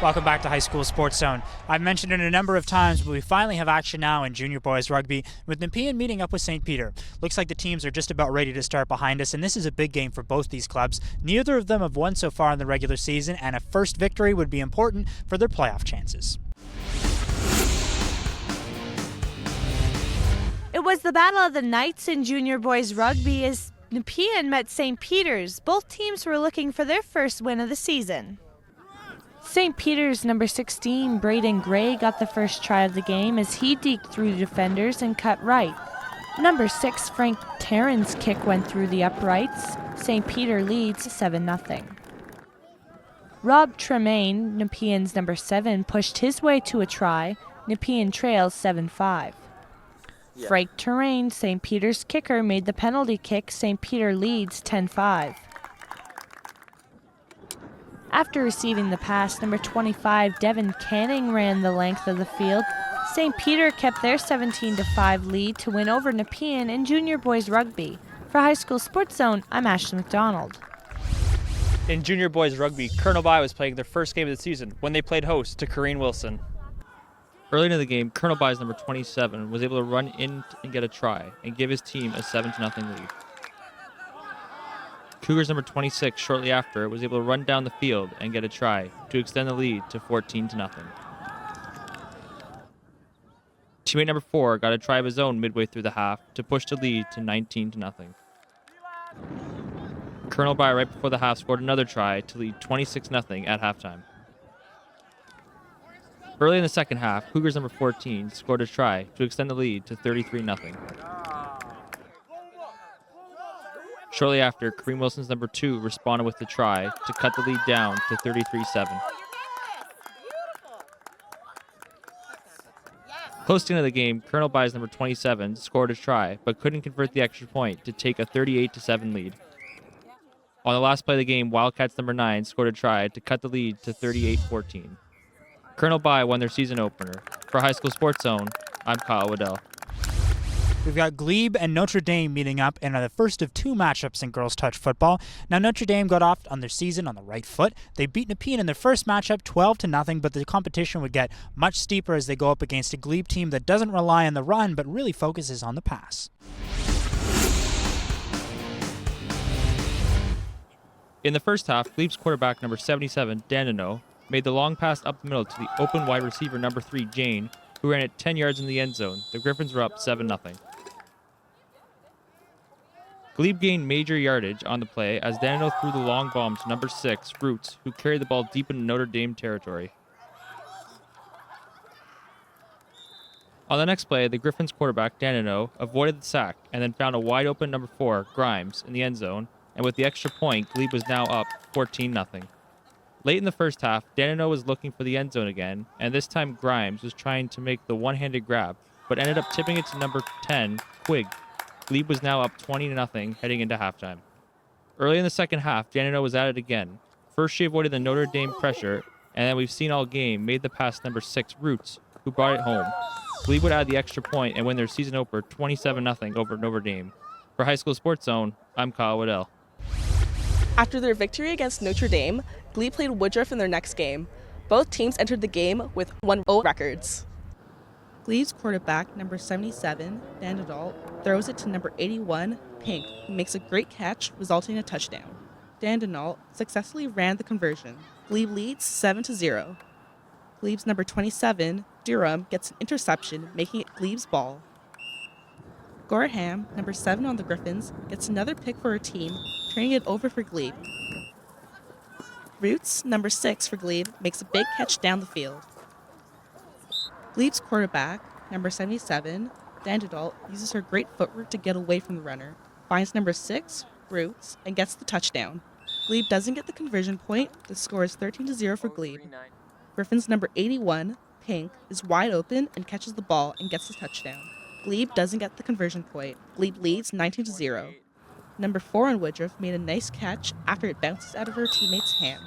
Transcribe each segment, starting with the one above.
Welcome back to High School Sports Zone. I've mentioned it a number of times, but we finally have action now in junior boys rugby with Nepean meeting up with St. Peter. Looks like the teams are just about ready to start behind us, and this is a big game for both these clubs. Neither of them have won so far in the regular season, and a first victory would be important for their playoff chances. It was the battle of the Knights in junior boys rugby as Nepean met St. Peter's. Both teams were looking for their first win of the season. St. Peter's number 16, Braden Gray, got the first try of the game as he deked through the defenders and cut right. Number 6, Frank Tarran's kick went through the uprights. St. Peter leads 7-0. Rob Tremaine, Nepean's number 7, pushed his way to a try. Nepean trails 7-5. Frank Terrain, St. Peter's kicker, made the penalty kick. St. Peter leads 10-5. After receiving the pass, number 25, Devin Canning, ran the length of the field. St. Peter kept their 17-5 lead to win over Nepean in junior boys rugby. For High School Sports Zone, I'm Ashley McDonald. In junior boys rugby, Colonel By was playing their first game of the season when they played host to Corrine Wilson. Early in the game, Colonel By's number 27 was able to run in and get a try and give his team a 7-0 lead. Cougars number 26 shortly after was able to run down the field and get a try to extend the lead to 14-0. Teammate number 4 got a try of his own midway through the half to push the lead to 19-0. Colonel By right before the half scored another try to lead 26-0 at halftime. Early in the second half, Cougars number 14 scored a try to extend the lead to 33-0. Shortly after, Kareem Wilson's number 2 responded with the try to cut the lead down to 33-7. Close to the end of the game, Colonel By's number 27 scored a try, but couldn't convert the extra point to take a 38-7 lead. On the last play of the game, Wildcats number 9 scored a try to cut the lead to 38-14. Colonel By won their season opener. For High School Sports Zone, I'm Kyle Waddell. We've got Glebe and Notre Dame meeting up in the first of 2 matchups in girls touch football. Now, Notre Dame got off on their season on the right foot. They beat Nepean in their first matchup 12-0, but the competition would get much steeper as they go up against a Glebe team that doesn't rely on the run but really focuses on the pass. In the first half, Glebe's quarterback number 77, Dandino, made the long pass up the middle to the open wide receiver number 3, Jane, who ran it 10 yards in the end zone. The Griffins were up 7-0. Glebe gained major yardage on the play as Dandino threw the long bomb to number 6, Roots, who carried the ball deep into Notre Dame territory. On the next play, the Griffins quarterback, Dandino, avoided the sack and then found a wide open number 4, Grimes, in the end zone, and with the extra point, Glebe was now up 14-0. Late in the first half, Dandino was looking for the end zone again, and this time Grimes was trying to make the one-handed grab, but ended up tipping it to number 10, Quigg. Glebe was now up 20-0 heading into halftime. Early in the second half, Dandino was at it again. First, she avoided the Notre Dame pressure, and then we've seen all game, made the pass number 6, Roots, who brought it home. Glebe would add the extra point and win their season opener 27-0 over Notre Dame. For High School Sports Zone, I'm Kyle Waddell. After their victory against Notre Dame, Glebe played Woodruff in their next game. Both teams entered the game with 1-0 records. Glebe's quarterback, number 77, Dandidal, throws it to number 81, Pink, who makes a great catch, resulting in a touchdown. Dandidal successfully ran the conversion. Glebe leads 7-0. Glebe's number 27, Durham, gets an interception, making it Glebe's ball. Gorham, number 7 on the Griffins, gets another pick for her team, turning it over for Glebe. Roots, number 6 for Glebe, makes a big catch down the field. Glebe's quarterback, number 77, Dandidal, uses her great footwork to get away from the runner, finds number 6, Roots, and gets the touchdown. Glebe doesn't get the conversion point. The score is 13-0 for Glebe. Griffin's number 81, Pink, is wide open and catches the ball and gets the touchdown. Glebe doesn't get the conversion point. Glebe leads 19-0. Number 4 on Woodruff made a nice catch after it bounces out of her teammate's hand.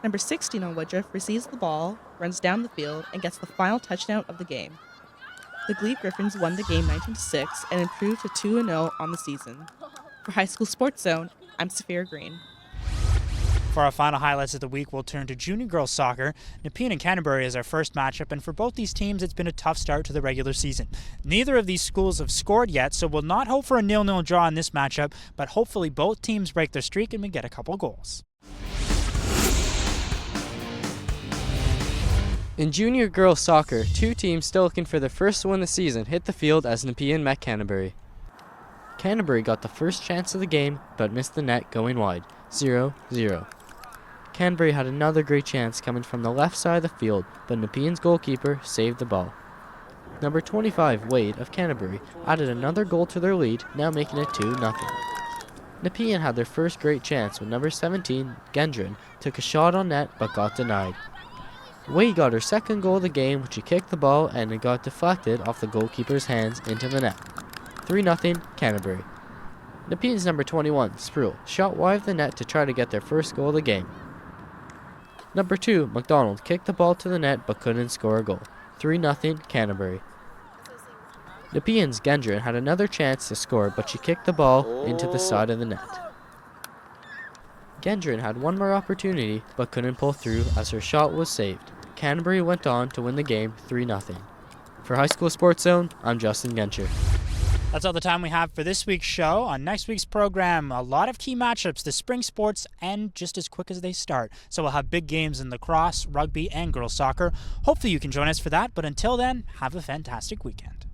Number 16 on Woodruff receives the ball, runs down the field, and gets the final touchdown of the game. The Glebe Griffins won the game 19-6 and improved to 2-0 on the season. For High School Sports Zone, I'm Saphira Green. For our final highlights of the week, we'll turn to junior girls soccer. Nepean and Canterbury is our first matchup, and for both these teams, it's been a tough start to the regular season. Neither of these schools have scored yet, so we'll not hope for a 0-0 draw in this matchup, but hopefully both teams break their streak and we get a couple goals. In junior girls soccer, two teams still looking for their first win of the season hit the field as Nepean met Canterbury. Canterbury got the first chance of the game, but missed the net going wide, 0-0. Canterbury had another great chance coming from the left side of the field, but Nepean's goalkeeper saved the ball. Number 25, Wade of Canterbury, added another goal to their lead, now making it 2-0. Nepean had their first great chance when number 17, Gendron, took a shot on net but got denied. Wade got her second goal of the game, which she kicked the ball and it got deflected off the goalkeeper's hands into the net. 3-0 Canterbury. Nepean's number 21, Sproul, shot wide of the net to try to get their first goal of the game. Number 2, McDonald, kicked the ball to the net but couldn't score a goal. 3-0 Canterbury. Nepean's Gendron had another chance to score, but she kicked the ball into the side of the net. Gendron had one more opportunity but couldn't pull through as her shot was saved. Canterbury went on to win the game 3-0. For High School Sports Zone, I'm Justin Gencher. That's all the time we have for this week's show. On next week's program, a lot of key matchups. The spring sports end just as quick as they start. So we'll have big games in lacrosse, rugby, and girls soccer. Hopefully you can join us for that. But until then, have a fantastic weekend.